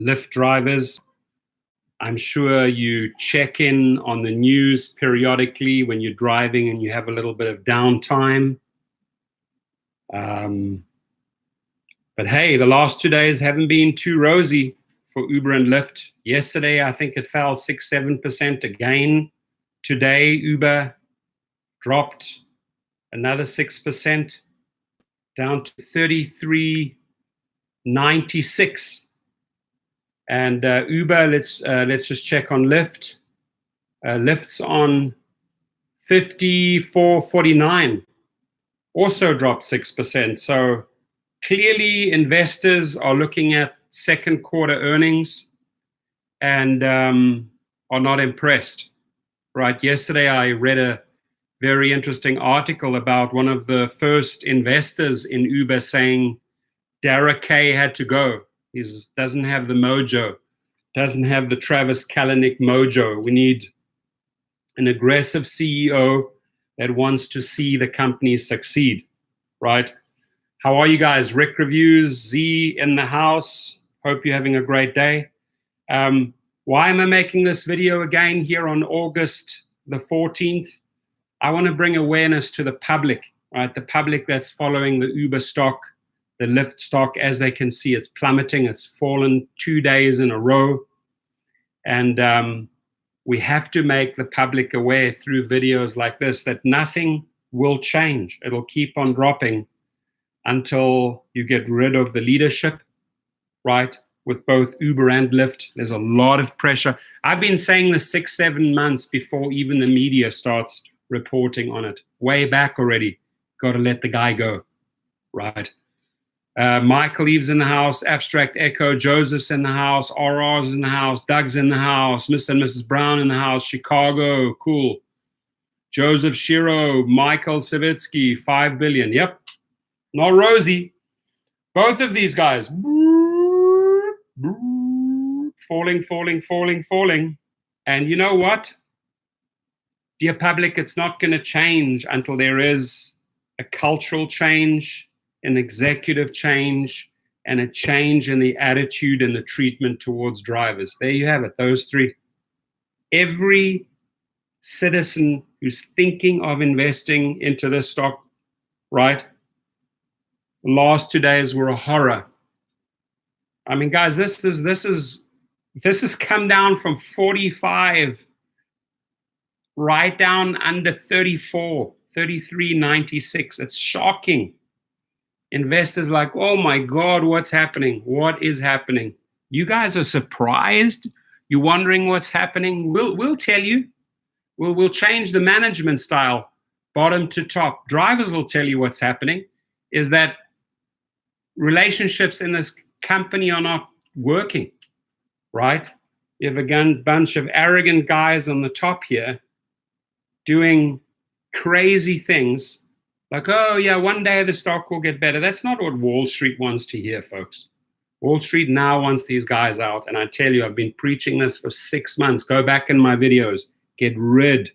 Lyft drivers, I'm sure you check in on the news periodically when you're driving and you have a little bit of downtime. But hey, the last 2 days haven't been too rosy for Uber and Lyft. Yesterday, I think it fell 6-7% again. Today, Uber dropped another 6%, down to 33.96. And Uber, let's just check on Lyft. Lyft's on 54.49, also dropped 6%. So clearly, investors are looking at second quarter earnings and are not impressed. Right? Yesterday, I read a very interesting article about one of the first investors in Uber saying Derek Kay had to go. He doesn't have the mojo, doesn't have the Travis Kalanick mojo. We need an aggressive CEO that wants to see the company succeed, right? How are you guys? Rick Reviews, Z in the house. Hope you're having a great day. Why am I making this video again here on August the 14th? I want to bring awareness to the public, right? The public that's following the Uber stock, the Lyft stock. As they can see, it's plummeting. It's fallen 2 days in a row. And we have to make the public aware through videos like this that nothing will change. It'll keep on dropping until you get rid of the leadership, right? With both Uber and Lyft, there's a lot of pressure. I've been saying this 6-7 months before even the media starts reporting on it. Way back already. Got to let the guy go, right? Michael Eves in the house, Abstract Echo, Joseph's in the house, RR's in the house, Doug's in the house, Mr. and Mrs. Brown in the house, Chicago, cool. Joseph Shiro, Michael Savitsky, 5 billion. Yep, not rosy. Both of these guys, falling, falling, falling, falling. And you know what? Dear public, it's not going to change until there is a cultural change, an executive change, and a change in the attitude and the treatment towards drivers. There you have it, those three. Every citizen who's thinking of investing into this stock, right? The last 2 days were a horror. I mean, guys, this has come down from 45 right down under 34, 33.96. It's shocking. Investors like, oh my God, what's happening? What is happening? You guys are surprised. You're wondering what's happening. We'll tell you. We'll change the management style, bottom to top. Drivers will tell you what's happening. Is that relationships in this company are not working, right? You have a bunch of arrogant guys on the top here doing crazy things. Like, oh, yeah, one day the stock will get better. That's not what Wall Street wants to hear, folks. Wall Street now wants these guys out. And I tell you, I've been preaching this for 6 months. Go back in my videos. Get rid.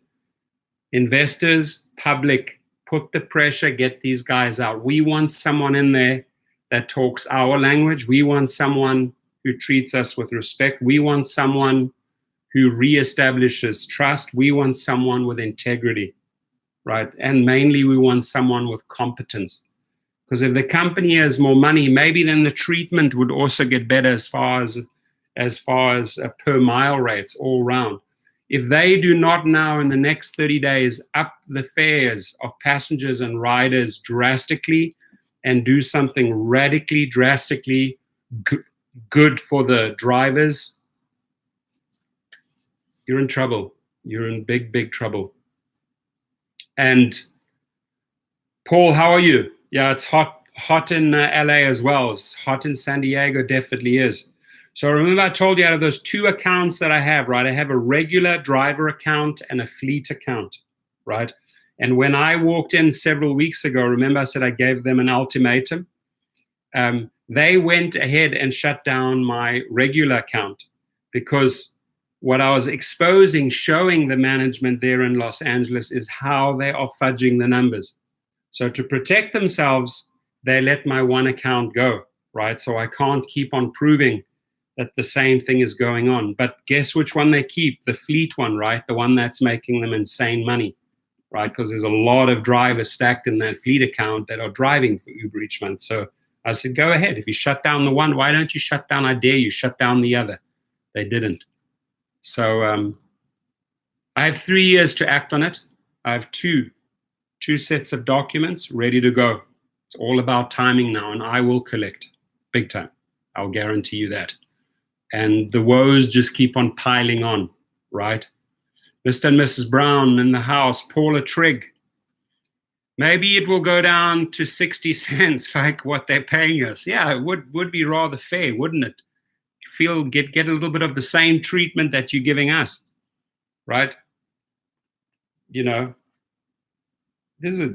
Investors, public, put the pressure, get these guys out. We want someone in there that talks our language. We want someone who treats us with respect. We want someone who reestablishes trust. We want someone with integrity. Right, and mainly we want someone with competence, because if the company has more money, maybe then the treatment would also get better as far as per mile rates all round. If they do not now in the next 30 days up the fares of passengers and riders drastically and do something radically, drastically good for the drivers, you're in trouble. You're in big, big trouble. And Paul, how are you? Yeah, it's hot in LA as well. It's hot in San Diego, definitely is. So remember I told you out of those 2 accounts that I have, right? I have a regular driver account and a fleet account, right? And when I walked in several weeks ago, remember I said I gave them an ultimatum? They went ahead and shut down my regular account because what I was exposing, showing the management there in Los Angeles is how they are fudging the numbers. So to protect themselves, they let my one account go, right? So I can't keep on proving that the same thing is going on. But guess which one they keep? The fleet one, right? The one that's making them insane money, right? Because there's a lot of drivers stacked in that fleet account that are driving for Uber each month. So I said, go ahead. If you shut down the one, why don't you shut down, I dare you, shut down the other? They didn't. So I have 3 years to act on it. I have two sets of documents ready to go. It's all about timing now, and I will collect big time. I'll guarantee you that. And the woes just keep on piling on, right? Mr. and Mrs. Brown in the house, Paula Trigg. Maybe it will go down to 60 cents, like what they're paying us. Yeah, it would be rather fair, wouldn't it? Get a little bit of the same treatment that you're giving us, right? You know, there's a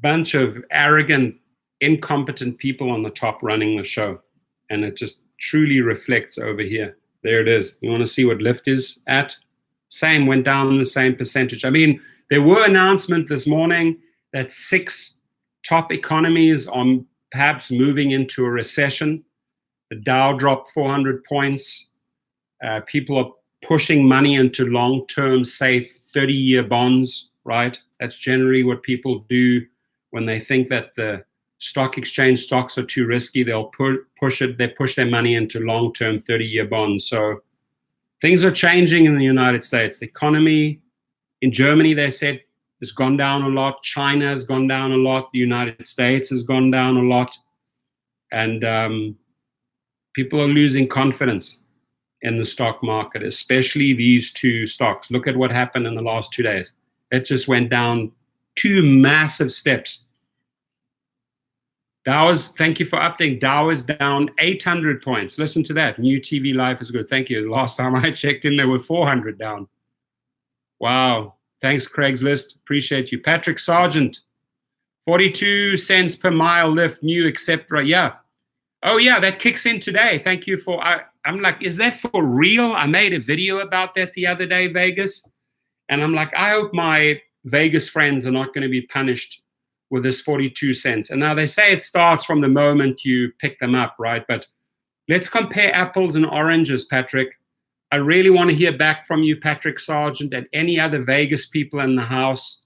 bunch of arrogant, incompetent people on the top running the show, and it just truly reflects over here. There it is. You want to see what Lyft is at? Same, went down the same percentage. I mean, there were announcements this morning that 6 top economies are perhaps moving into a recession. The Dow dropped 400 points. People are pushing money into long-term, safe 30-year bonds, right? That's generally what people do when they think that the stock exchange stocks are too risky. They'll push it. They push their money into long-term 30-year bonds. So things are changing in the United States. The economy in Germany, they said, has gone down a lot. China has gone down a lot. The United States has gone down a lot. And people are losing confidence in the stock market, especially these 2 stocks. Look at what happened in the last 2 days. It just went down 2 massive steps. Dow is, thank you for updating. Dow is down 800 points. Listen to that. New TV Life is good. Thank you. The last time I checked in, there were 400 down. Wow. Thanks, Craigslist. Appreciate you. Patrick Sargent, 42 cents per mile Lyft, new except right. Yeah. Oh, yeah, that kicks in today. Thank you for, I'm like, is that for real? I made a video about that the other day, Vegas. And I'm like, I hope my Vegas friends are not going to be punished with this 42 cents. And now they say it starts from the moment you pick them up, right? But let's compare apples and oranges, Patrick. I really want to hear back from you, Patrick Sargent, and any other Vegas people in the house.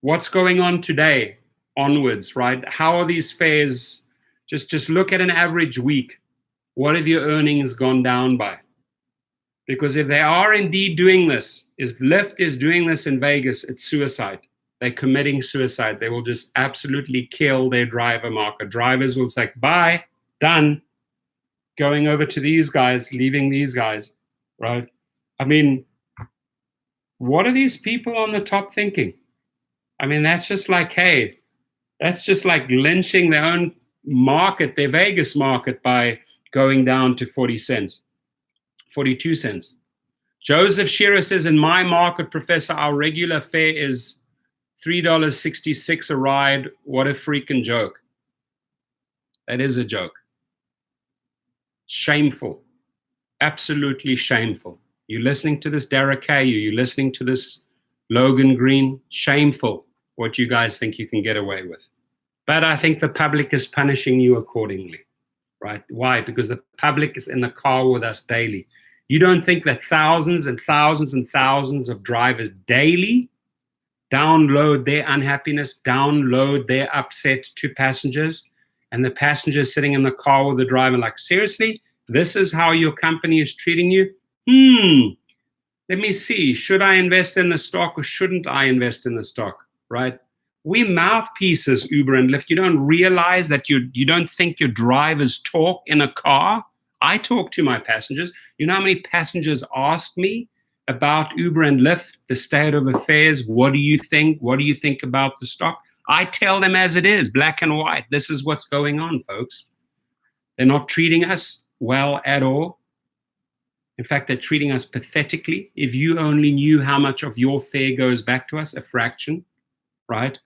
What's going on today onwards, right? How are these fares? Just look at an average week. What have your earnings gone down by? Because if they are indeed doing this, if Lyft is doing this in Vegas, it's suicide. They're committing suicide. They will just absolutely kill their driver market. Drivers will say, bye, done. Going over to these guys, leaving these guys, right? I mean, what are these people on the top thinking? I mean, that's just like, hey, that's just like lynching their own market, their Vegas market, by going down to 40 cents, 42 cents. Joseph Shearer says, in my market, Professor, our regular fare is $3.66 a ride. What a freaking joke. That is a joke. Shameful. Absolutely shameful. You listening to this, Derek Kay? You listening to this, Logan Green? Shameful what you guys think you can get away with. But I think the public is punishing you accordingly, right? Why? Because the public is in the car with us daily. You don't think that thousands and thousands and thousands of drivers daily download their unhappiness, download their upset to passengers, and the passengers sitting in the car with the driver like, seriously, this is how your company is treating you? Let me see. Should I invest in the stock or shouldn't I invest in the stock, right? We mouthpieces, Uber and Lyft. You don't realize that you don't think your drivers talk in a car. I talk to my passengers. You know how many passengers ask me about Uber and Lyft, the state of affairs? What do you think? What do you think about the stock? I tell them as it is, black and white. This is what's going on, folks. They're not treating us well at all. In fact, they're treating us pathetically. If you only knew how much of your fare goes back to us, a fraction, right?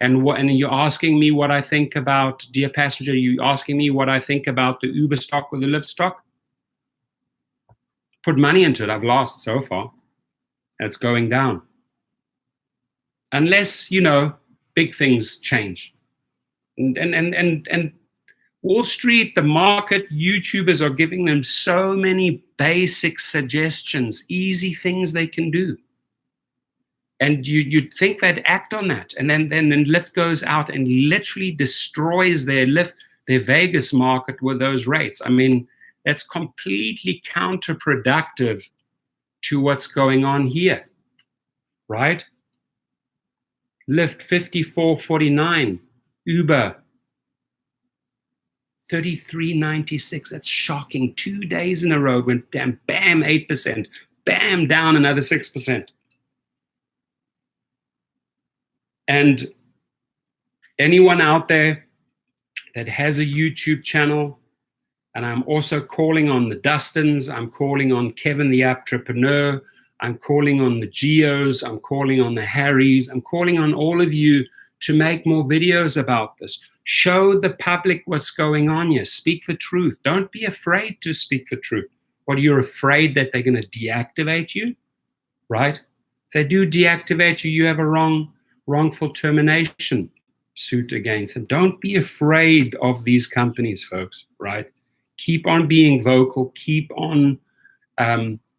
And you're asking me what I think about, dear passenger, you're asking me what I think about the Uber stock or the Lyft stock? Put money into it. I've lost so far. It's going down. Unless, big things change. And Wall Street, the market, YouTubers are giving them so many basic suggestions, easy things they can do. And you'd think they'd act on that. And then Lyft goes out and literally destroys their Vegas market with those rates. I mean, that's completely counterproductive to what's going on here, right? Lyft 54.49, Uber 33.96. That's shocking. 2 days in a row went down, bam, 8%, bam, down another 6%. And anyone out there that has a YouTube channel, and I'm also calling on the Dustins, I'm calling on Kevin the Entrepreneur, I'm calling on the Geos, I'm calling on the Harrys, I'm calling on all of you to make more videos about this. Show the public what's going on here. Speak the truth. Don't be afraid to speak the truth. What, you're afraid that they're going to deactivate you, right? If they do deactivate you, you have a wrongful termination suit against them. Don't be afraid of these companies, folks, right? Keep on being vocal. Keep on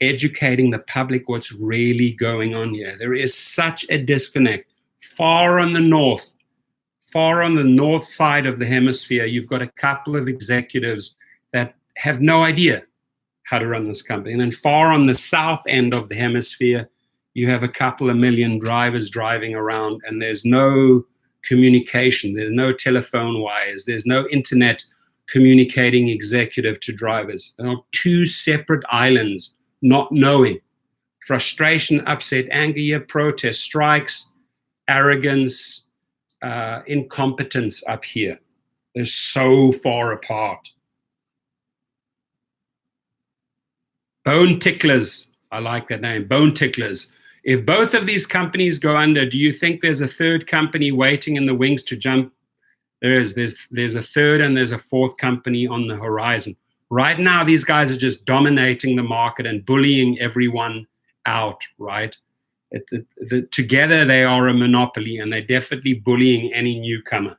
educating the public what's really going on here. There is such a disconnect. Far on the north side of the hemisphere, you've got a couple of executives that have no idea how to run this company. And then far on the south end of the hemisphere, you have a couple of million drivers driving around, and there's no communication. There's no telephone wires. There's no internet communicating executive to drivers. There are two separate islands, not knowing. Frustration, upset, anger, protest, strikes, arrogance, incompetence up here. They're so far apart. Bone ticklers. I like that name, bone ticklers. If both of these companies go under, do you think there's a third company waiting in the wings to jump? There's a third and there's a fourth company on the horizon. Right now, these guys are just dominating the market and bullying everyone out, right? Together, they are a monopoly, and they're definitely bullying any newcomer,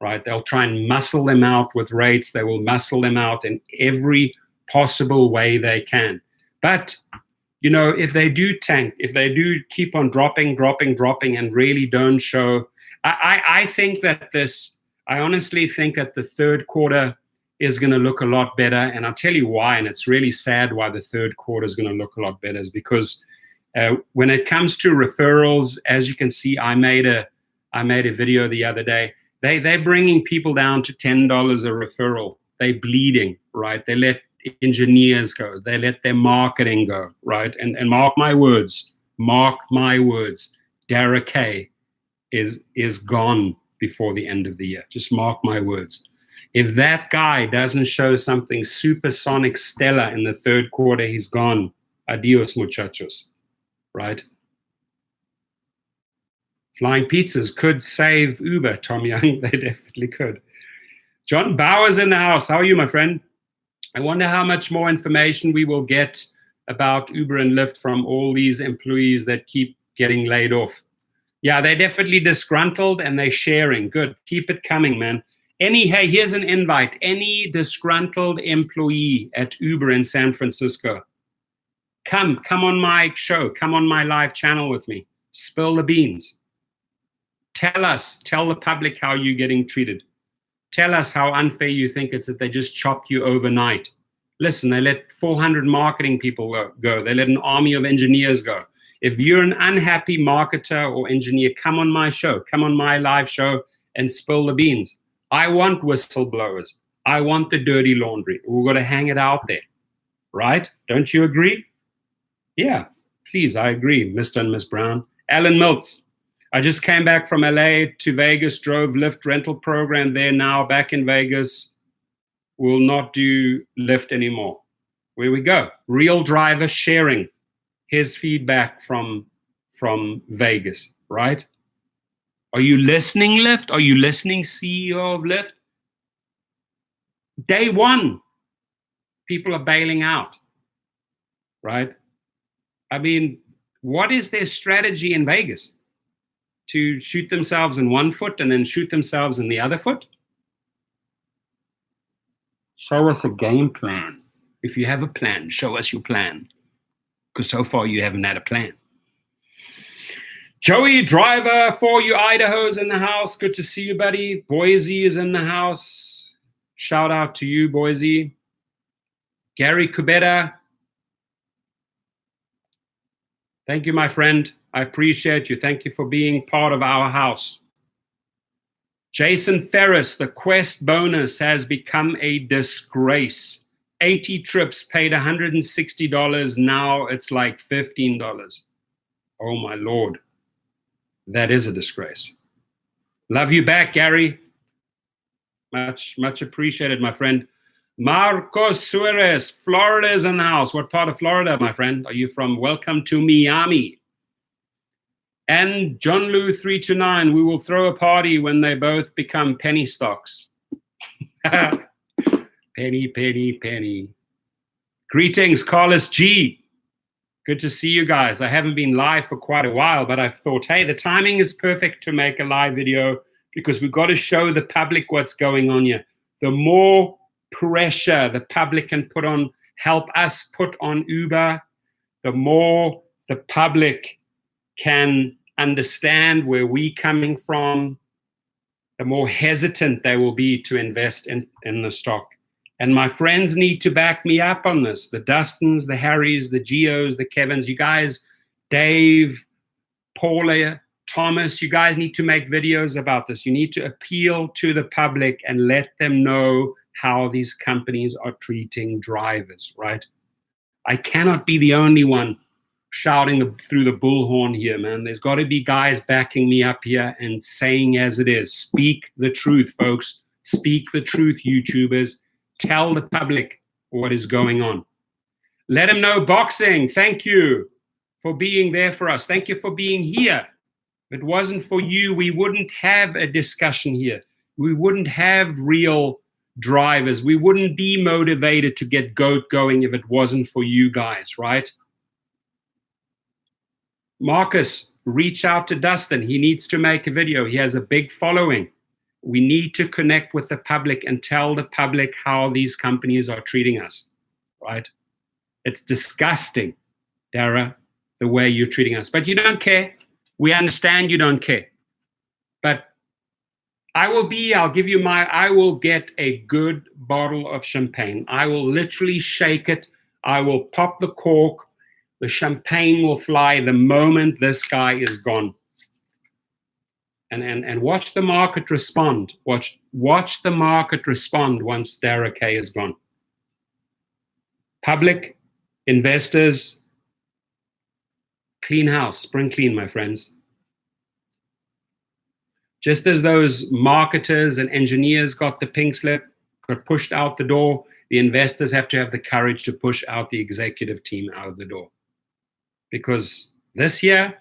right? They'll try and muscle them out with rates. They will muscle them out in every possible way they can. But you know, if they do tank, if they do keep on dropping, and really don't show, I think that I honestly think that the third quarter is going to look a lot better. And I'll tell you why, and it's really sad why the third quarter is going to look a lot better, is because when it comes to referrals, as you can see, I made a video the other day. They're bringing people down to $10 a referral. They're bleeding, right? They let engineers go. They let their marketing go, right? And mark my words, Derek Hay is gone before the end of the year. Just mark my words. If that guy doesn't show something supersonic stellar in the third quarter, he's gone. Adios, muchachos, right? Flying pizzas could save Uber, Tom Young. They definitely could. John Bauer's in the house. How are you, my friend? I wonder how much more information we will get about Uber and Lyft from all these employees that keep getting laid off. Yeah, they're definitely disgruntled and they're sharing. Good. Keep it coming, man. Hey, here's an invite. Any disgruntled employee at Uber in San Francisco, come on my show. Come on my live channel with me. Spill the beans. Tell the public how you're getting treated. Tell us how unfair you think it's that they just chopped you overnight. Listen, they let 400 marketing people go. They let an army of engineers go. If you're an unhappy marketer or engineer, come on my show. Come on my live show and spill the beans. I want whistleblowers. I want the dirty laundry. We've got to hang it out there, right? Don't you agree? Yeah, please, I agree, Mr. and Miss Brown. Alan Miltz. I just came back from LA to Vegas, drove Lyft rental program there now, back in Vegas. Will not do Lyft anymore. Where we go. Real driver sharing his feedback from Vegas, right? Are you listening, Lyft? Are you listening, CEO of Lyft? Day one, people are bailing out, right? I mean, what is their strategy in Vegas? To shoot themselves in one foot and then shoot themselves in the other foot? Show us a game plan. If you have a plan, show us your plan. Because so far you haven't had a plan. Joey Driver, for you Idaho's in the house. Good to see you, buddy. Boise is in the house. Shout out to you, Boise. Gary Kubeta. Thank you, my friend. I appreciate you. Thank you for being part of our house. Jason Ferris, the Quest bonus has become a disgrace. 80 trips paid $160. Now it's like $15. Oh, my Lord. That is a disgrace. Love you back, Gary. Much appreciated, my friend. Marcos Suarez, Florida is in the house. What part of Florida, my friend, are you from? Welcome to Miami. And John Lou 329, we will throw a party when they both become penny stocks. Penny, penny, penny. Greetings, Carlos G. Good to see you guys. I haven't been live for quite a while, but I thought, hey, the timing is perfect to make a live video because we've got to show the public what's going on here. The more pressure the public can put on, help us put on Uber, the more the public can understand where we're coming from, the more hesitant they will be to invest in the stock. And my friends need to back me up on this. The Dustins, the Harrys, the Geos, the Kevins, you guys, Dave, Paula, Thomas, you guys need to make videos about this. You need to appeal to the public and let them know how these companies are treating drivers, right? I cannot be the only one shouting through the bullhorn here, man. There's got to be guys backing me up here and saying as it is. Speak the truth, folks. Speak the truth, YouTubers. Tell the public what is going on. Let them know boxing. Thank you for being there for us. Thank you for being here. If it wasn't for you, we wouldn't have a discussion here. We wouldn't have real drivers. We wouldn't be motivated to get GOAT going if it wasn't for you guys, right? Marcus, reach out to Dustin. He needs to make a video. He has a big following. We need to connect with the public and tell the public how these companies are treating us, right? It's disgusting, Dara, the way you're treating us. But you don't care. We understand you don't care. But I'll get a good bottle of champagne. I will literally shake it. I will pop the cork. The champagne will fly the moment this guy is gone. And watch the market respond. Watch the market respond once Dara K is gone. Public, investors, clean house, spring clean, my friends. Just as those marketers and engineers got the pink slip, got pushed out the door, the investors have to have the courage to push out the executive team out of the door. Because this year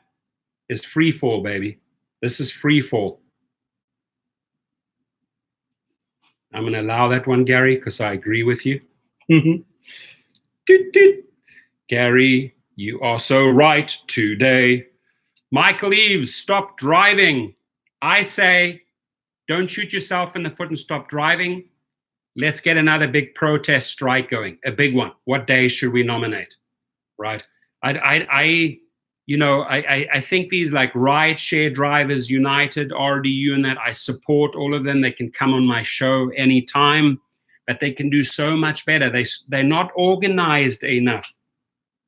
is free fall, baby. This is free fall. I'm going to allow that one, Gary, because I agree with you. Gary, you are so right today. Michael Eves, stop driving. I say, don't shoot yourself in the foot and stop driving. Let's get another big protest strike going, a big one. What day should we nominate, right? I think these like Rideshare Drivers United, RDU, and that, I support all of them. They can come on my show anytime, but they can do so much better. They're not organized enough,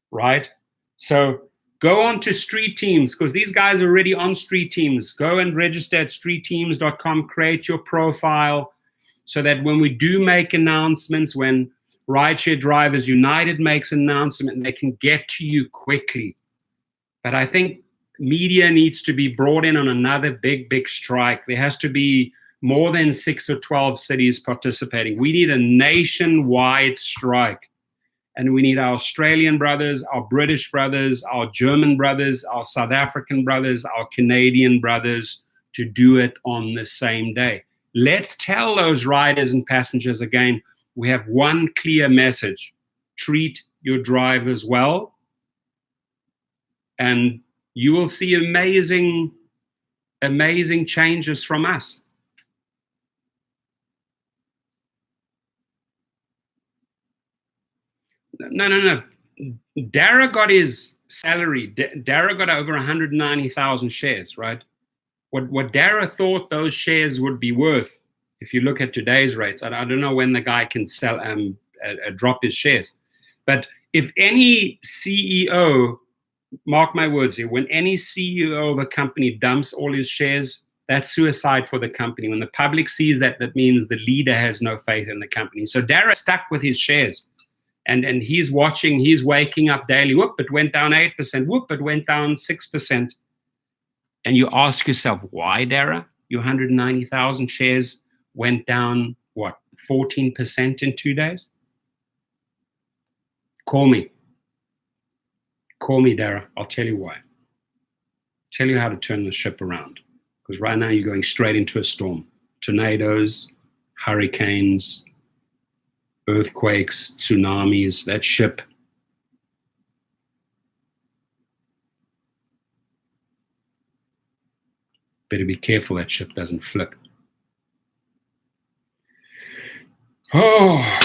right? So go on to Street Teams, because these guys are already on Street Teams. Go and register at streetteams.com, create your profile, so that when we do make announcements, when Rideshare Drivers United makes an announcement, they can get to you quickly. But I think media needs to be brought in on another big strike. There has to be more than 6 or 12 cities participating. We need a nationwide strike. And we need our Australian brothers, our British brothers, our German brothers, our South African brothers, our Canadian brothers to do it on the same day. Let's tell those riders and passengers again, we have one clear message: treat your drivers well, and you will see amazing changes from us. No. Dara got his salary. Dara got over 190,000 shares, right? What Dara thought those shares would be worth, if you look at today's rates, I don't know when the guy can sell drop his shares, but if any CEO, mark my words here, when any CEO of a company dumps all his shares, that's suicide for the company. When the public sees that, that means the leader has no faith in the company. So Dara stuck with his shares. And he's watching, he's waking up daily. Whoop, it went down 8%. Whoop, it went down 6%. And you ask yourself, why, Dara? Your 190,000 shares went down, what, 14% in 2 days? Call me. Call me, Dara. I'll tell you why. Tell you how to turn the ship around. Because right now you're going straight into a storm. Tornadoes, hurricanes, earthquakes, tsunamis, that ship. Better be careful that ship doesn't flip. Oh,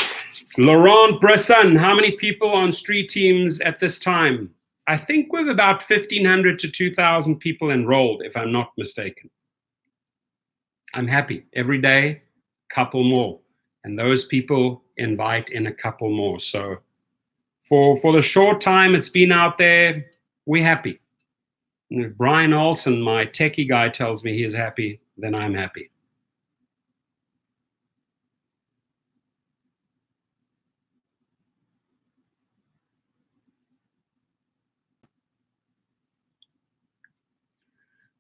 Laurent Bresson, how many people on street teams at this time? I think with about 1,500 to 2,000 people enrolled, if I'm not mistaken. I'm happy. Every day, a couple more. And those people invite in a couple more. So for the short time it's been out there, we're happy. And if Brian Olsen, my techie guy, tells me he is happy, then I'm happy.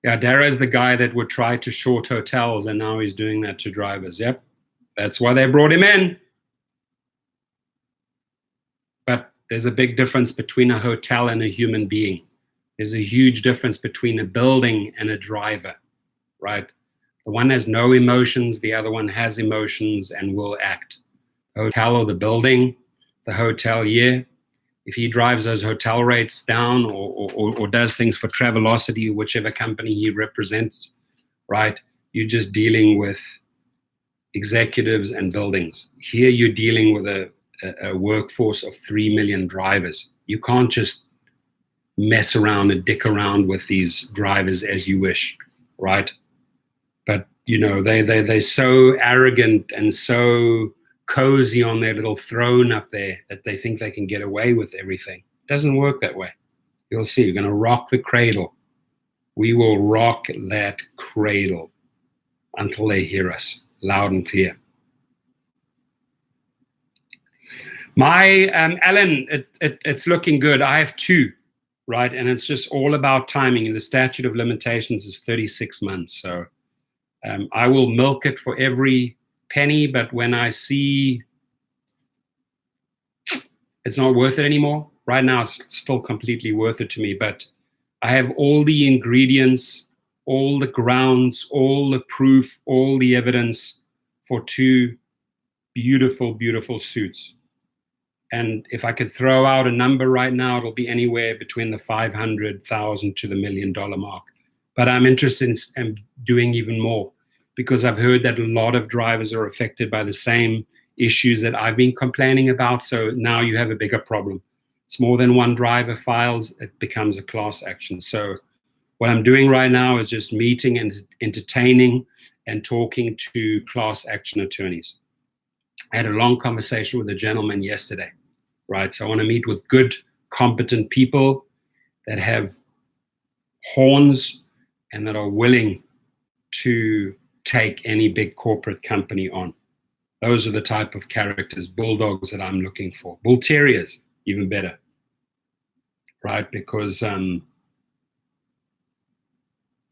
Yeah, Dara is the guy that would try to short hotels, and now he's doing that to drivers. Yep, that's why they brought him in. But there's a big difference between a hotel and a human being. There's a huge difference between a building and a driver, right? The one has no emotions, the other one has emotions and will act. The hotel or the building, the hotel, yeah. If he drives those hotel rates down or does things for Travelocity, whichever company he represents, right, you're just dealing with executives and buildings. Here you're dealing with a workforce of 3 million drivers. You can't just mess around and dick around with these drivers as you wish, right? But, you know, they're so arrogant and so cozy on their little throne up there that they think they can get away with everything. It doesn't work that way. You'll see, we're going to rock the cradle. We will rock that cradle until they hear us loud and clear. My, Alan, it's looking good. I have 2, right? And it's just all about timing. And the statute of limitations is 36 months. So I will milk it for every penny, but when I see it's not worth it anymore, right now it's still completely worth it to me, but I have all the ingredients, all the grounds, all the proof, all the evidence for 2 beautiful, beautiful suits. And if I could throw out a number right now, it'll be anywhere between the 500,000 to the $1 million mark. But I'm interested in doing even more, because I've heard that a lot of drivers are affected by the same issues that I've been complaining about. So now you have a bigger problem. It's more than one driver files, it becomes a class action. So what I'm doing right now is just meeting and entertaining and talking to class action attorneys. I had a long conversation with a gentleman yesterday, right? So I want to meet with good, competent people that have horns and that are willing to take any big corporate company on. Those are the type of characters, bulldogs, that I'm looking for. Bull terriers, even better, right? Because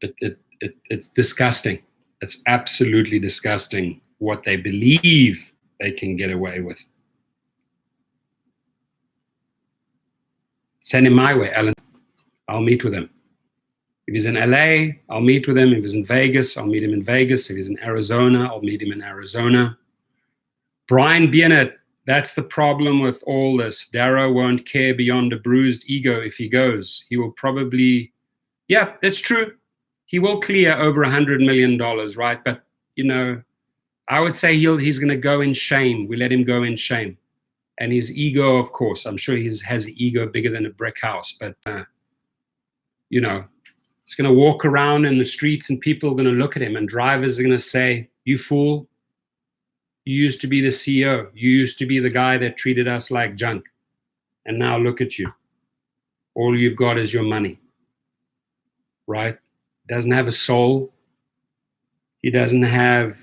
it's disgusting. It's absolutely disgusting what they believe they can get away with. Send him my way, Alan. I'll meet with him. If he's in LA, I'll meet with him. If he's in Vegas, I'll meet him in Vegas. If he's in Arizona, I'll meet him in Arizona. Brian Biennett, that's the problem with all this. Dara won't care beyond a bruised ego if he goes. He will probably, yeah, that's true. He will clear over $100 million, right? But, you know, I would say he's going to go in shame. We let him go in shame. And his ego, of course, I'm sure he has an ego bigger than a brick house, but you know, he's going to walk around in the streets and people are going to look at him and drivers are going to say, you fool, you used to be the CEO. You used to be the guy that treated us like junk. And now look at you. All you've got is your money, right? Doesn't have a soul. He doesn't have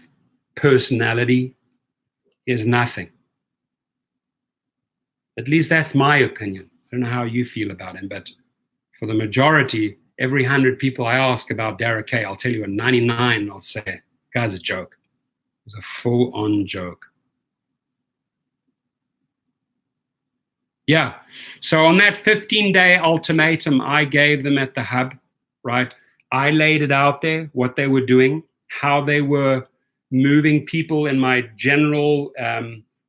personality. He has nothing. At least that's my opinion. I don't know how you feel about him, but for the majority, every 100 people I ask about Derek Kay, I'll tell you a 99, I'll say, guy's a joke. It's a full-on joke. Yeah. So on that 15-day ultimatum I gave them at the hub, right? I laid it out there, what they were doing, how they were moving people in my general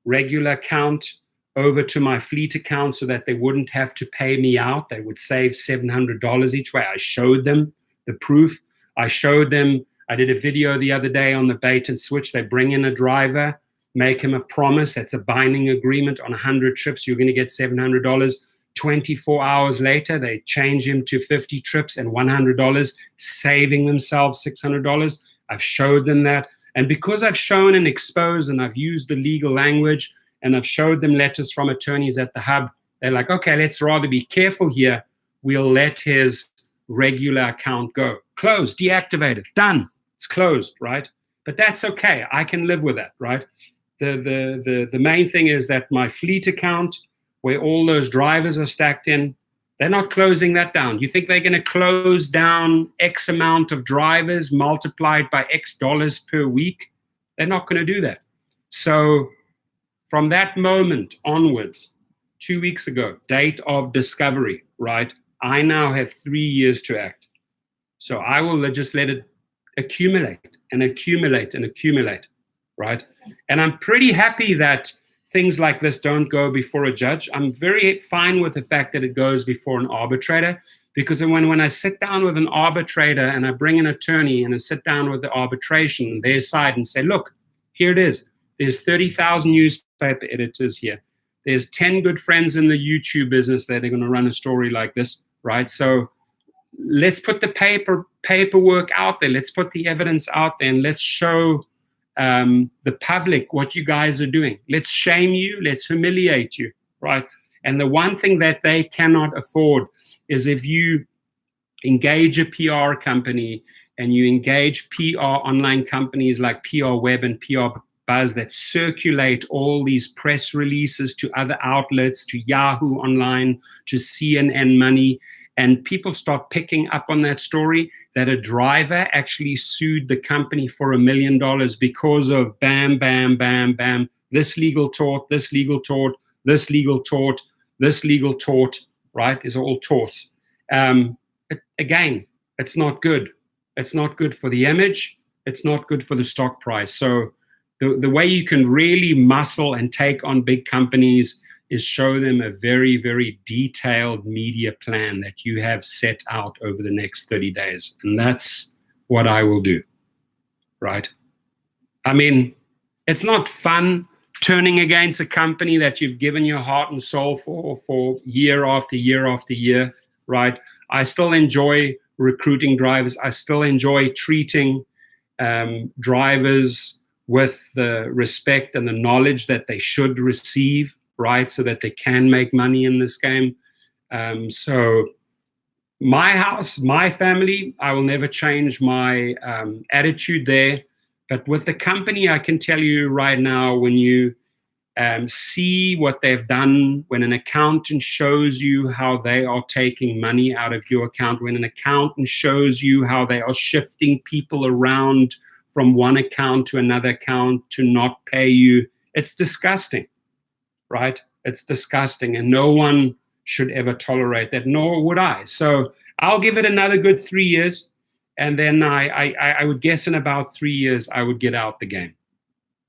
regular account over to my fleet account so that they wouldn't have to pay me out. They would save $700 each way. I showed them the proof. I showed them, I did a video the other day on the bait and switch. They bring in a driver, make him a promise. That's a binding agreement. On 100 trips, you're going to get $700. 24 hours later, they change him to 50 trips and $100, saving themselves $600. I've showed them that. And because I've shown and exposed and I've used the legal language and I've showed them letters from attorneys at the hub, they're like, okay, let's rather be careful here. We'll let his regular account go. Closed, deactivated, done. It's closed, right? But that's okay. I can live with that, right? The main thing is that my fleet account, where all those drivers are stacked in, they're not closing that down. You think they're going to close down X amount of drivers multiplied by X dollars per week? They're not going to do that. So from that moment onwards, 2 weeks ago, date of discovery, right? I now have 3 years to act. So I will just let it accumulate and accumulate and accumulate, right? And I'm pretty happy that things like this don't go before a judge. I'm very fine with the fact that it goes before an arbitrator, because when I sit down with an arbitrator and I bring an attorney and I sit down with the arbitration, their side, and say, look, here it is. There's 30,000 newspaper editors here. There's 10 good friends in the YouTube business that are going to run a story like this, right? So let's put the paperwork out there. Let's put the evidence out there, and let's show the public what you guys are doing. Let's shame you. Let's humiliate you, right? And the one thing that they cannot afford is if you engage a PR company and you engage PR online companies like PR Web and PR Buzz that circulate all these press releases to other outlets, to Yahoo Online, to CNN Money, and people start picking up on that story that a driver actually sued the company for $1 million because of bam, bam, bam, bam, this legal tort, this legal tort, this legal tort, this legal tort, right? These are all torts. Again, it's not good. It's not good for the image. It's not good for the stock price. So the way you can really muscle and take on big companies is show them a very, very detailed media plan that you have set out over the next 30 days. And that's what I will do, right? I mean, it's not fun turning against a company that you've given your heart and soul for year after year after year, right? I still enjoy recruiting drivers. I still enjoy treating drivers with the respect and the knowledge that they should receive, right? So that they can make money in this game. So my house, my family, I will never change my attitude there. But with the company, I can tell you right now, when you see what they've done, when an accountant shows you how they are taking money out of your account, when an accountant shows you how they are shifting people around from one account to another account to not pay you, it's disgusting, right? It's disgusting, and no one should ever tolerate that, nor would I. So I'll give it another good 3 years, and then I would guess in about 3 years I would get out the game.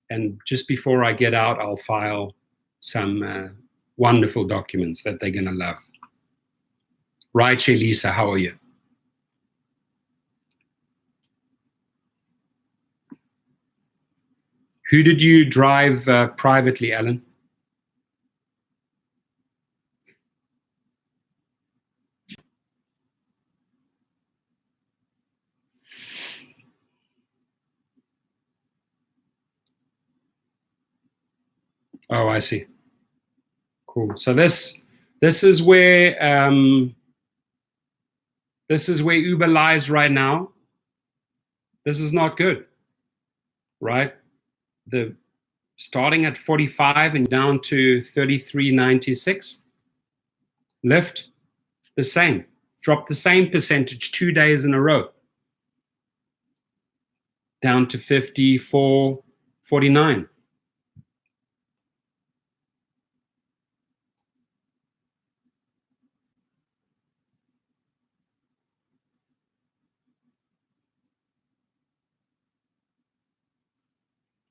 And just before I get out, I'll file some wonderful documents that they're going to love. Rideshare Lisa, how are you? Who did you drive privately, Alan? Oh, I see. Cool. So this is where Uber lies right now. This is not good, right? The starting at 45 and down to 33.96. Lyft, the same. Dropped the same percentage 2 days in a row, down to 54.49.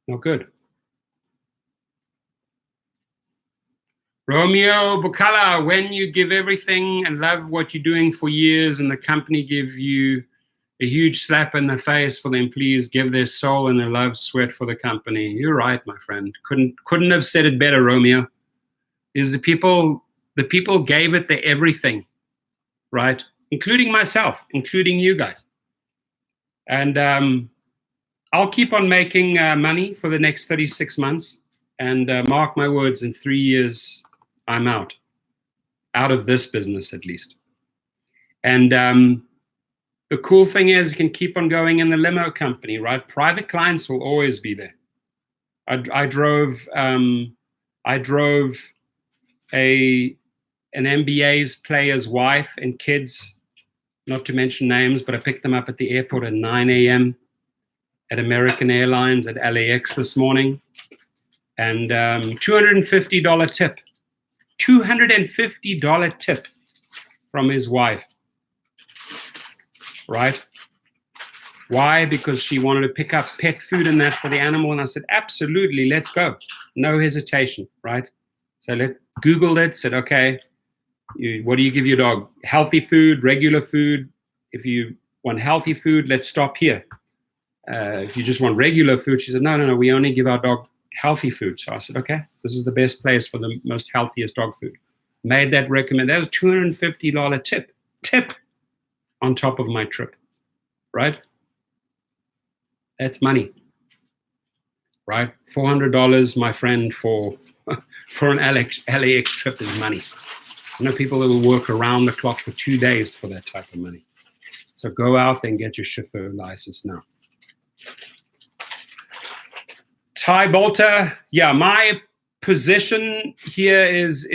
Not good. Romeo Bucala, when you give everything and love what you're doing for years and the company give you a huge slap in the face for them, please give their soul and their love, sweat for the company. You're right, my friend. Couldn't have said it better, Romeo. Is the people gave it their everything, right? Including myself, including you guys. And I'll keep on making money for the next 36 months. And mark my words, in 3 years, I'm out of this business at least. And the cool thing is you can keep on going in the limo company, right? Private clients will always be there. I drove an NBA's player's wife and kids, not to mention names, but I picked them up at the airport at 9 a.m. at American Airlines at LAX this morning. And $250 tip. $250 tip from his wife, right? Why? Because she wanted to pick up pet food and that for the animal. And I said, absolutely, let's go. No hesitation, right? So Googled it, said, okay, what do you give your dog? Healthy food, regular food. If you want healthy food, let's stop here. If you just want regular food, she said, no, we only give our dog healthy food. So I said, okay, this is the best place for the most healthiest dog food. Made that recommend. That was $250 tip on top of my trip, right? That's money, right? $400, my friend, for an LAX trip is money. I know people that will work around the clock for 2 days for that type of money. So go out and get your chauffeur license now. Ty Bolter, yeah, my position here is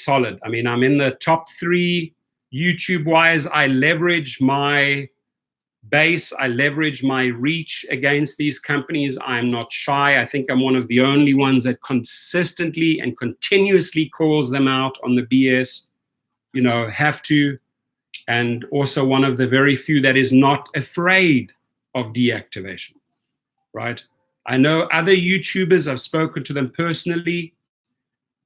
solid. I mean, I'm in the top 3 YouTube-wise. I leverage my base. I leverage my reach against these companies. I'm not shy. I think I'm one of the only ones that consistently and continuously calls them out on the BS, have to. And also one of the very few that is not afraid of deactivation, right? I know other YouTubers, I've spoken to them personally.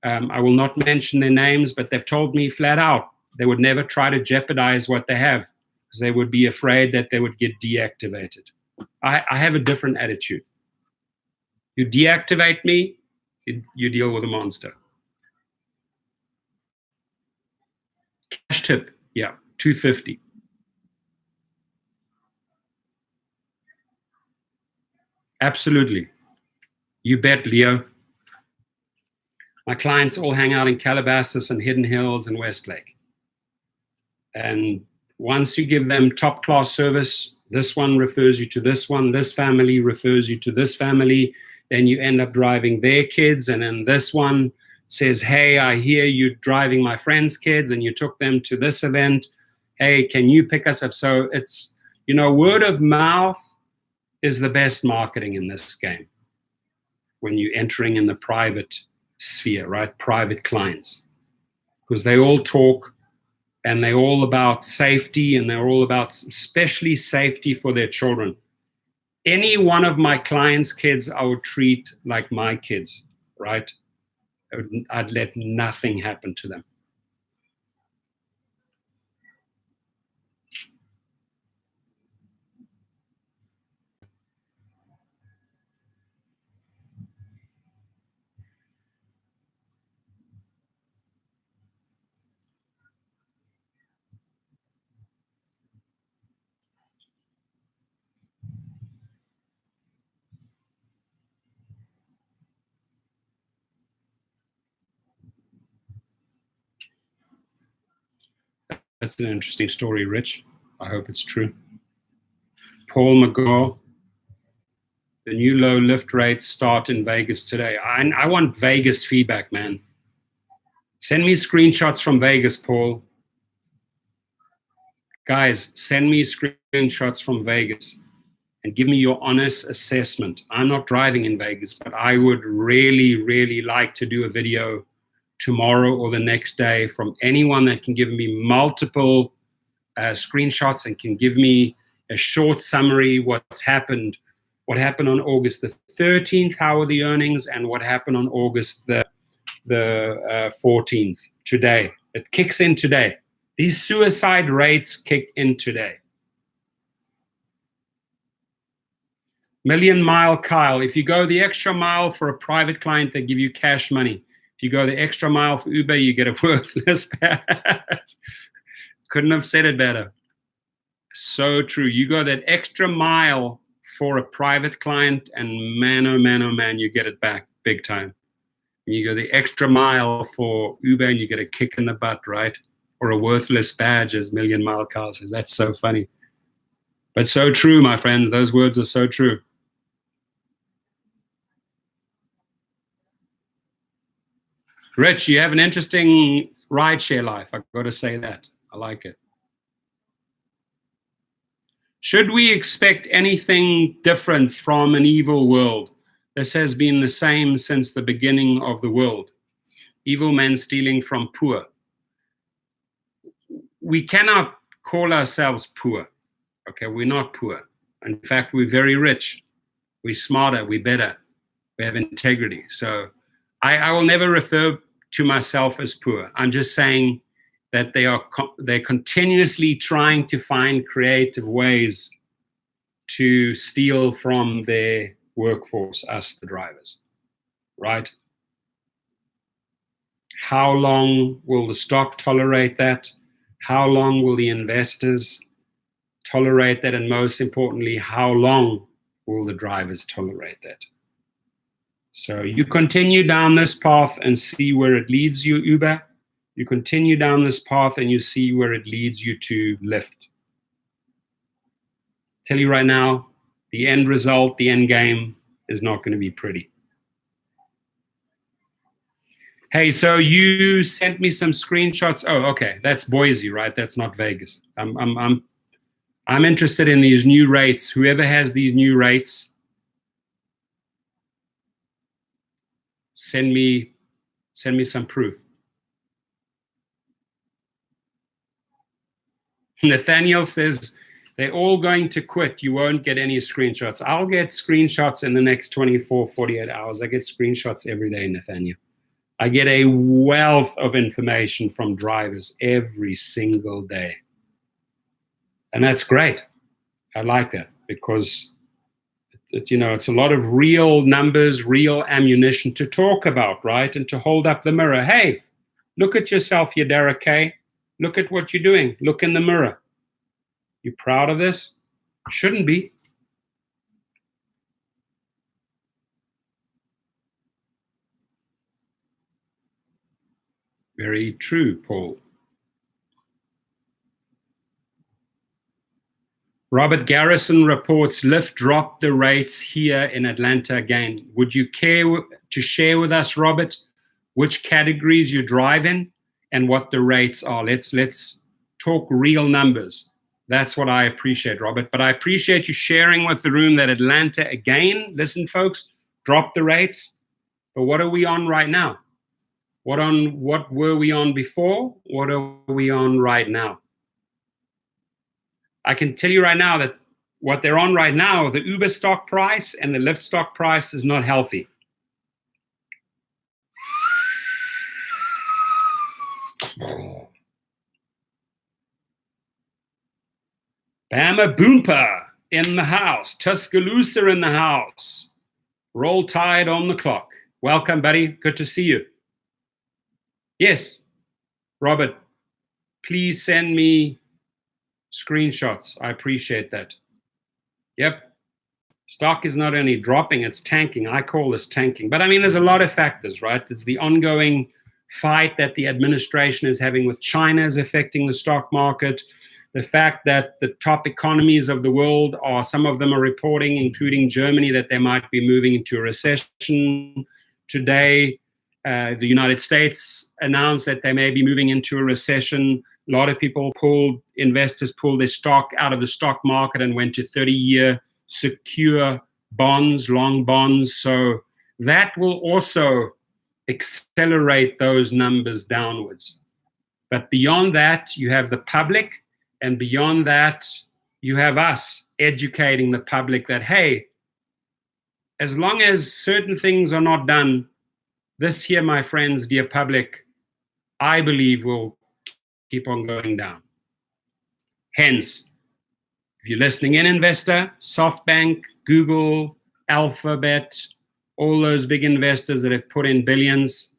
I will not mention their names, but they've told me flat out they would never try to jeopardize what they have because they would be afraid that they would get deactivated. I have a different attitude. You deactivate me, you deal with a monster. Cash tip, yeah, $250. Absolutely. You bet, Leo. My clients all hang out in Calabasas and Hidden Hills and Westlake. And once you give them top class service, this one refers you to this one, this family refers you to this family, then you end up driving their kids, and then this one says, hey, I hear you driving my friend's kids and you took them to this event. Hey, can you pick us up? So it's, word of mouth is the best marketing in this game when you're entering in the private sphere, right? Private clients, because they all talk and they're all about safety, and they're all about especially safety for their children. Any one of my clients' kids I would treat like my kids, right? I'd let nothing happen to them. That's an interesting story, Rich. I hope it's true. Paul McGaw, the new low Lyft rates start in Vegas today. I want Vegas feedback, man. Send me screenshots from Vegas, Paul. Guys, send me screenshots from Vegas and give me your honest assessment. I'm not driving in Vegas, but I would really, really like to do a video tomorrow or the next day from anyone that can give me multiple screenshots and can give me a short summary what happened on August the 13th, how were the earnings, and what happened on August the 14th, today. It kicks in today. These suicide rates kick in today. Million Mile Kyle, if you go the extra mile for a private client, they give you cash money. If you go the extra mile for Uber, you get a worthless badge. Couldn't have said it better. So true. You go that extra mile for a private client, and man, oh man, oh man, you get it back big time. You go the extra mile for Uber and you get a kick in the butt, right? Or a worthless badge, as Million Mile Kyle says. That's so funny. But so true, my friends. Those words are so true. Rich, you have an interesting rideshare life. I've got to say that. I like it. Should we expect anything different from an evil world? This has been the same since the beginning of the world. Evil men stealing from poor. We cannot call ourselves poor. Okay, we're not poor. In fact, we're very rich. We're smarter, we're better. We have integrity. So I will never refer to myself as poor. I'm just saying that they're continuously trying to find creative ways to steal from their workforce, us, the drivers, right? How long will the stock tolerate that? How long will the investors tolerate that? And most importantly, how long will the drivers tolerate that? So you continue down this path and see where it leads you, Uber. You continue down this path and you see where it leads you to Lyft. Tell you right now, the end result, the end game is not going to be pretty. Hey, so you sent me some screenshots. Oh, okay, that's Boise, right? That's not Vegas. I'm interested in these new rates. Whoever has these new rates, send me some proof. Nathaniel says, they're all going to quit. You won't get any screenshots. I'll get screenshots in the next 24, 48 hours. I get screenshots every day, Nathaniel. I get a wealth of information from drivers every single day. And that's great. I like that because it's a lot of real numbers, real ammunition to talk about, right? And to hold up the mirror. Hey, look at yourself, you Derek K. Look at what you're doing. Look in the mirror. You proud of this? Shouldn't be. Very true, Paul. Robert Garrison reports Lyft dropped the rates here in Atlanta again. Would you care to share with us, Robert, which categories you drive in and what the rates are? Let's talk real numbers. That's what I appreciate, Robert. But I appreciate you sharing with the room that Atlanta again, listen, folks, dropped the rates. But what are we on right now? What were we on before? What are we on right now? I can tell you right now that what they're on right now, the Uber stock price and the Lyft stock price is not healthy. Bama Boompa in the house. Tuscaloosa in the house. Roll Tide on the clock. Welcome, buddy. Good to see you. Yes, Robert, please send me screenshots. I appreciate that. Yep. Stock is not only dropping, it's tanking. I call this tanking. But I mean, there's a lot of factors, right? There's the ongoing fight that the administration is having with China is affecting the stock market. The fact that the top economies of the world are, some of them are reporting, including Germany, that they might be moving into a recession today. The United States announced that they may be moving into a recession. A lot of investors pulled their stock out of the stock market and went to 30-year secure bonds, long bonds. So that will also accelerate those numbers downwards. But beyond that, you have the public, and beyond that, you have us educating the public that, hey, as long as certain things are not done, this here, my friends, dear public, I believe will keep on going down. Hence, if you're listening in, investor, SoftBank, Google, Alphabet, all those big investors that have put in billions,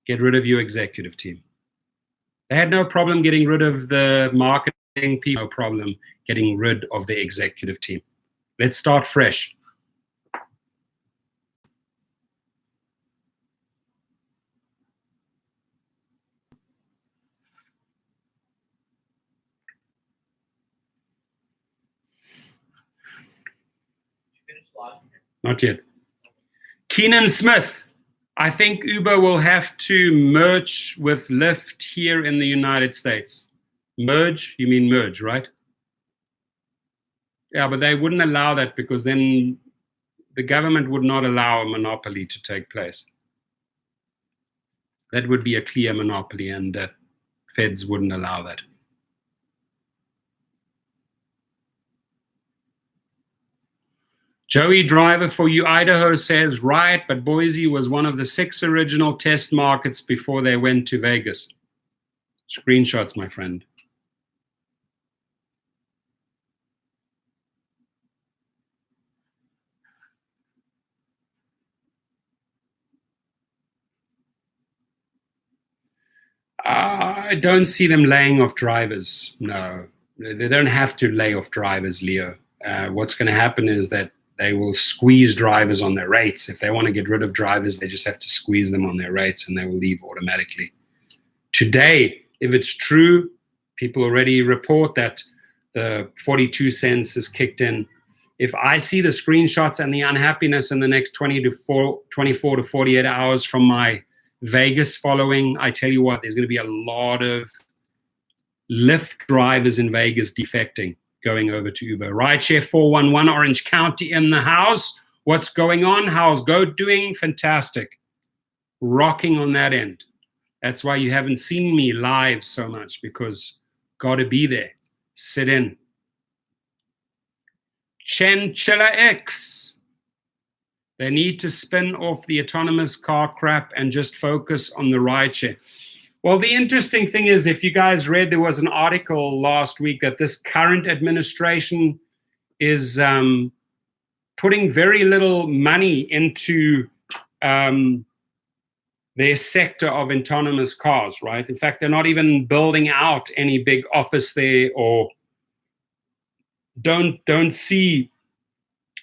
get rid of your executive team. They had no problem getting rid of the marketing people, no problem getting rid of the executive team. Let's start fresh. Not yet. Keenan Smith. I think Uber will have to merge with Lyft here in the United States. Merge? You mean merge, right? Yeah, but they wouldn't allow that because then the government would not allow a monopoly to take place. That would be a clear monopoly, and feds wouldn't allow that. Joey Driver for you, Idaho, says, right, but Boise was one of the 6 original test markets before they went to Vegas. Screenshots, my friend. I don't see them laying off drivers. No, they don't have to lay off drivers, Leo. What's going to happen is that they will squeeze drivers on their rates. If they want to get rid of drivers, they just have to squeeze them on their rates and they will leave automatically. Today, if it's true, people already report that the 42 cents is kicked in. If I see the screenshots and the unhappiness in the next 24 to 48 hours from my Vegas following, I tell you what, there's going to be a lot of Lyft drivers in Vegas defecting, going over to Uber. Rideshare 411, Orange County in the house. What's going on? How's Goat doing? Fantastic. Rocking on that end. That's why you haven't seen me live so much, because got to be there. Sit in. Chinchilla X. They need to spin off the autonomous car crap and just focus on the rideshare. Well, the interesting thing is, if you guys read, there was an article last week that this current administration is putting very little money into their sector of autonomous cars, right? In fact, they're not even building out any big office there, or don't see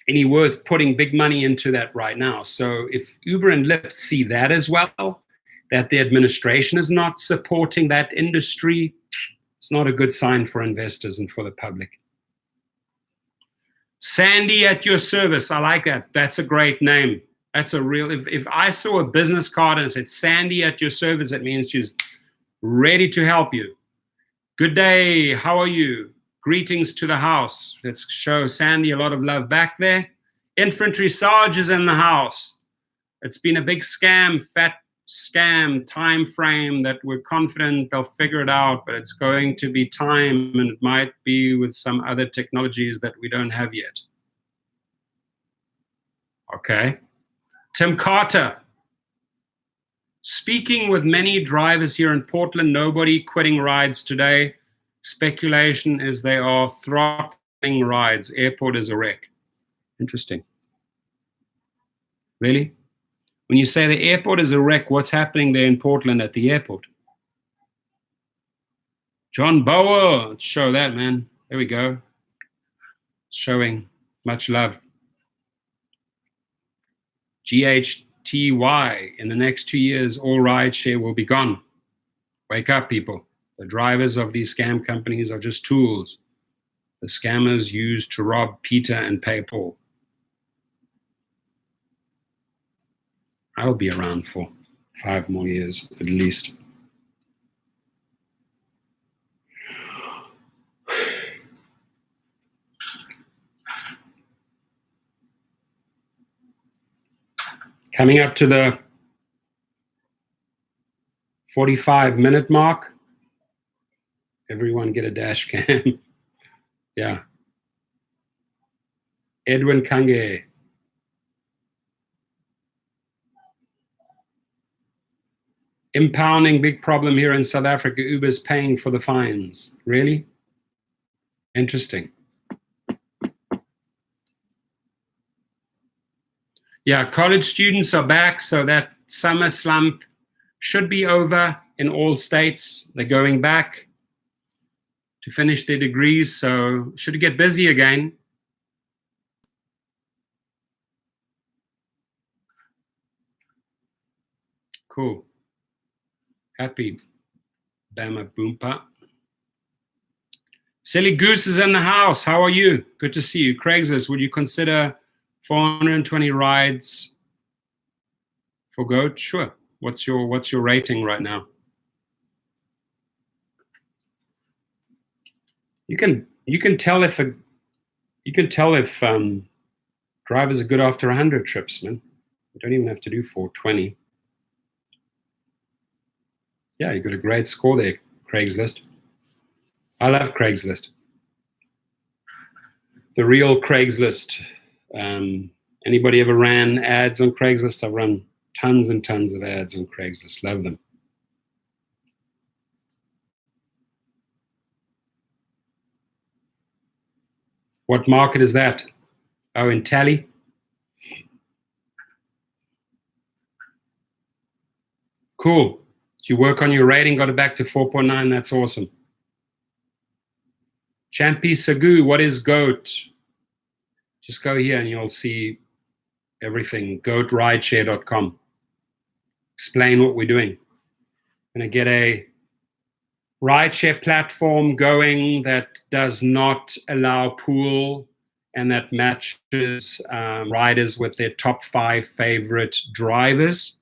any worth putting big money into that right now. So if Uber and Lyft see that as well, that the administration is not supporting that industry, it's not a good sign for investors and for the public. Sandy at your service. I like that. That's a great name. That's a real, if I saw a business card and it said Sandy at your service, it means she's ready to help you. Good day. How are you? Greetings to the house. Let's show Sandy a lot of love back there. Infantry Sarge is in the house. It's been a big scam, fat scam time frame that we're confident they'll figure it out, but it's going to be time, and it might be with some other technologies that we don't have yet. Okay. Tim Carter. Speaking with many drivers here in Portland, nobody quitting rides today. Speculation is they are throttling rides. Airport is a wreck. Interesting. Really? When you say the airport is a wreck, what's happening there in Portland at the airport? John Bower. Let's show that, man. There we go. Showing much love. GH In the next 2 years, all rideshare will be gone. Wake up, people. The drivers of these scam companies are just tools the scammers use to rob Peter and pay Paul. I'll be around for 5 more years at least. Coming up to the 45-minute mark. Everyone get a dash cam. Yeah. Edwin Kange. Impounding, big problem here in South Africa. Uber's paying for the fines. Really? Interesting. Yeah, college students are back, so that summer slump should be over in all states. They're going back to finish their degrees, so should get busy again. Cool. Happy Bama Boompa. Silly Goose is in the house. How are you? Good to see you. Craigslist, would you consider 420 rides for Goat? Sure. What's your rating right now? You can tell if drivers are good after 100 trips, man. You don't even have to do 420. Yeah, you got a great score there, Craigslist. I love Craigslist. The real Craigslist. Anybody ever ran ads on Craigslist? I've run tons and tons of ads on Craigslist. Love them. What market is that? Oh, in Tally? Cool. You work on your rating, got it back to 4.9. That's awesome. Champi Sagu, what is GOAT? Just go here and you'll see everything. GoatRideshare.com. Explain what we're doing. Going to get a rideshare platform going that does not allow pool and that matches riders with their top 5 favorite drivers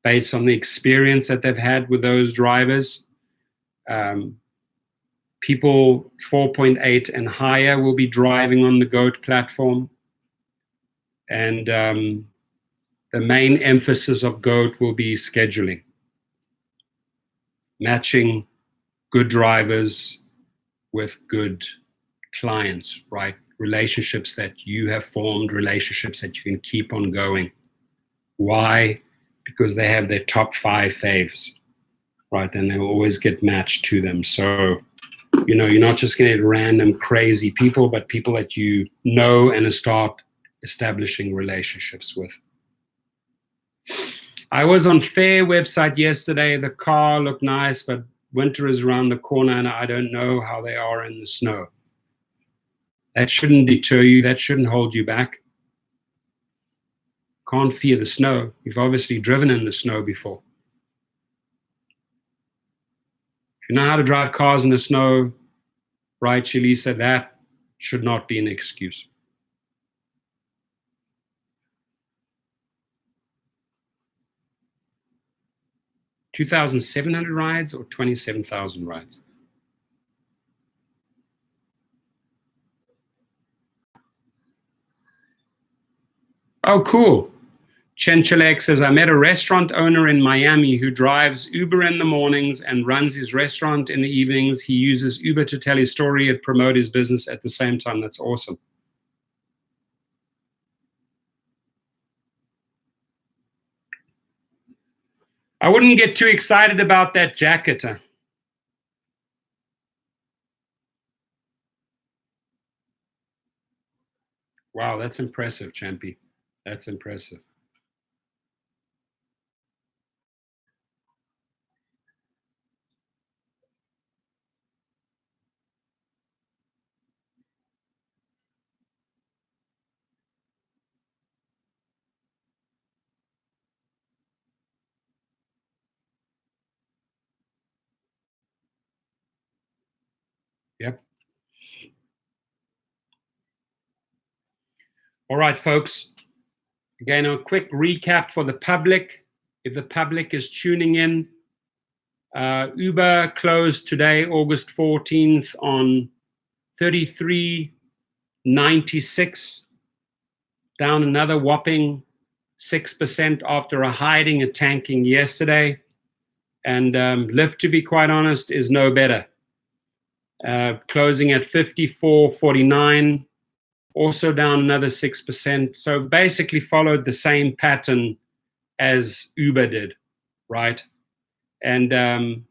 based on the experience that they've had with those drivers. People 4.8 and higher will be driving on the GOAT platform. And the main emphasis of GOAT will be scheduling, matching good drivers with good clients, right? Relationships that you have formed, relationships that you can keep on going. Why? Because they have their top 5 faves, right? And they will always get matched to them. So, you're not just going to get random crazy people, but people that you know and start establishing relationships with. I was on Fair website yesterday. The car looked nice, but winter is around the corner and I don't know how they are in the snow. That shouldn't deter you. That shouldn't hold you back. Can't fear the snow. You've obviously driven in the snow before. If you know how to drive cars in the snow, right, Shalisa, that should not be an excuse. $2,700 rides or 27,000 rides? Oh, cool. Chenchelek says, I met a restaurant owner in Miami who drives Uber in the mornings and runs his restaurant in the evenings. He uses Uber to tell his story and promote his business at the same time. That's awesome. I wouldn't get too excited about that jacket. Wow, that's impressive, Champy. That's impressive. All right, folks. Again, a quick recap for the public. If the public is tuning in, Uber closed today, August 14th, on 33.96, down another whopping 6% after a hiding and tanking yesterday. And Lyft, to be quite honest, is no better. Closing at 54.49, also down another 6%. So basically followed the same pattern as Uber did, right? And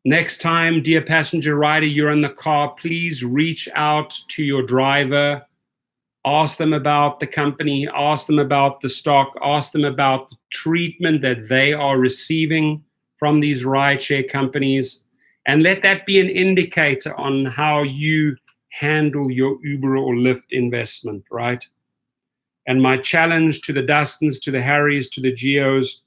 next time, dear passenger rider, you're in the car, please reach out to your driver, ask them about the company, ask them about the stock, ask them about the treatment that they are receiving from these rideshare companies, and let that be an indicator on how you handle your Uber or Lyft investment, right? And my challenge to the Dustins, to the Harrys, to the Geos,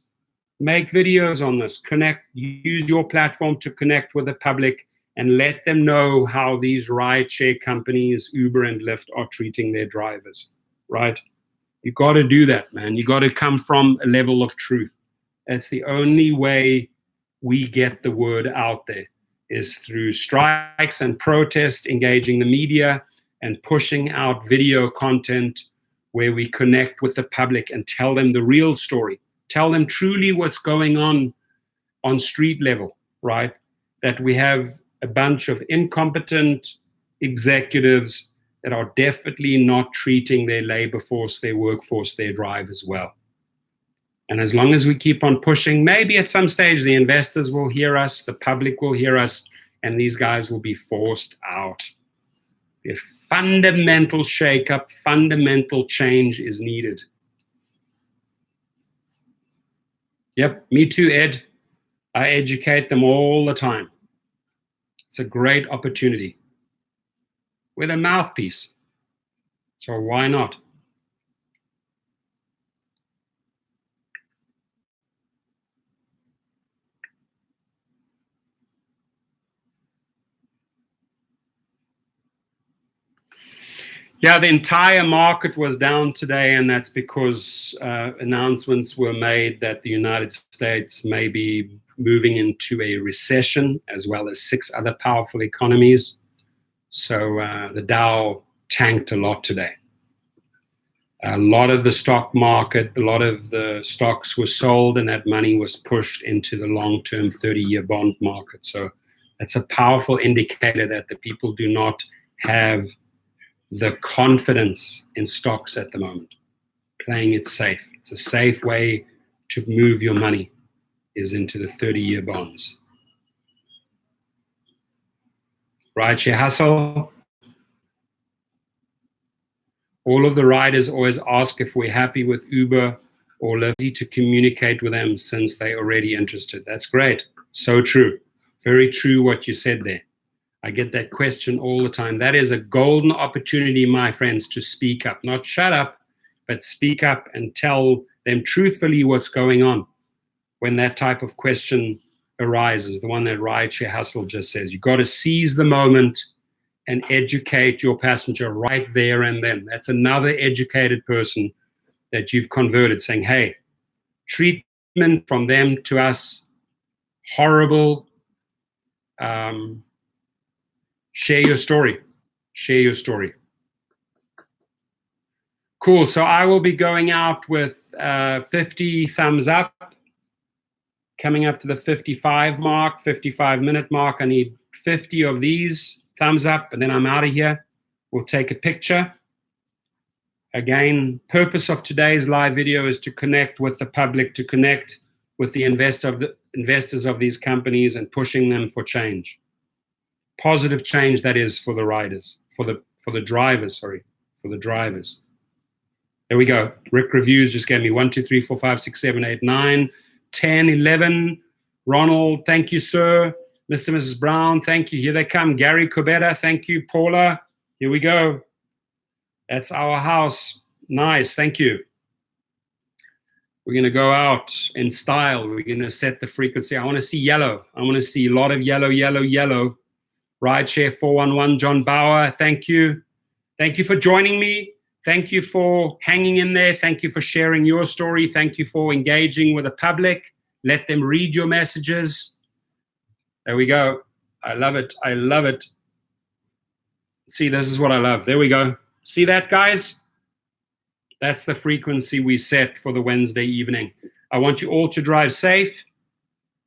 make videos on this, connect, use your platform to connect with the public and let them know how these rideshare companies, Uber and Lyft, are treating their drivers, right? You got to do that, man. You got to come from a level of truth. That's the only way we get the word out there, is through strikes and protests, engaging the media and pushing out video content where we connect with the public and tell them the real story. Tell them truly what's going on street level, right? That we have a bunch of incompetent executives that are definitely not treating their labor force, their workforce, their drivers well. And as long as we keep on pushing, maybe at some stage the investors will hear us, the public will hear us, and these guys will be forced out. A fundamental shakeup, fundamental change is needed. Yep, me too, Ed. I educate them all the time. It's a great opportunity. With a mouthpiece. So why not? Yeah, the entire market was down today, and that's because announcements were made that the United States may be moving into a recession, as well as 6 other powerful economies. So the Dow tanked a lot today. A lot of the stock market, a lot of the stocks were sold, and that money was pushed into the long-term 30-year bond market. So that's a powerful indicator that the people do not have the confidence in stocks at the moment, playing it safe. It's a safe way to move your money, is into the 30-year bonds. Rideshare hustle. All of the riders always ask if we're happy with Uber or Lyft, to communicate with them since they're already interested. That's great. So true. Very true what you said there. I get that question all the time. That is a golden opportunity, my friends, to speak up. Not shut up, but speak up and tell them truthfully what's going on when that type of question arises, the one that Rideshare Hustle just says. You've got to seize the moment and educate your passenger right there and then. That's another educated person that you've converted, saying, hey, treatment from them to us, horrible. Share your story. Share your story. Cool. So I will be going out with 50 thumbs up, coming up to the 55 mark, 55-minute mark. I need 50 of these thumbs up, and then I'm out of here. We'll take a picture. Again, purpose of today's live video is to connect with the public, to connect with the investors of these companies and pushing them for change. Positive change, that is, for the riders, for the drivers, sorry, for the drivers. There we go. Rick Reviews just gave me 1, 2, 3, 4, 5, 6, 7, 8, 9, 10, 11. Ronald, thank you, sir. Mr. and Mrs. Brown, thank you. Here they come. Gary Cobetta, thank you. Paula, here we go. That's our house. Nice, thank you. We're going to go out in style. We're going to set the frequency. I want to see yellow. I want to see a lot of yellow, yellow, yellow. Rideshare 411, John Bauer, thank you. Thank you for joining me. Thank you for hanging in there. Thank you for sharing your story. Thank you for engaging with the public. Let them read your messages. There we go. I love it. I love it. See, this is what I love. There we go. See that, guys? That's the frequency we set for the Wednesday evening. I want you all to drive safe.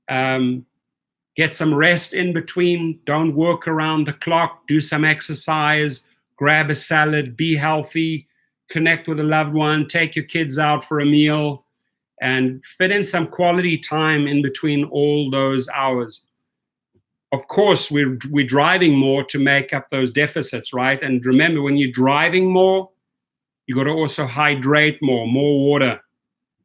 Get some rest in between. Don't work around the clock. Do some exercise. Grab a salad. Be healthy. Connect with a loved one. Take your kids out for a meal. And fit in some quality time in between all those hours. Of course, we're driving more to make up those deficits, right? And remember, when you're driving more, you got to also hydrate more water.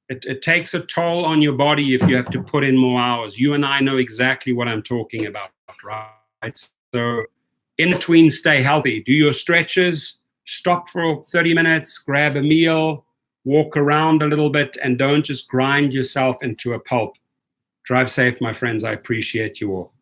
It takes a toll on your body if you have to put in more hours. You and I know exactly what I'm talking about, right? So in between, stay healthy. Do your stretches, stop for 30 minutes, grab a meal, walk around a little bit, and don't just grind yourself into a pulp. Drive safe, my friends. I appreciate you all.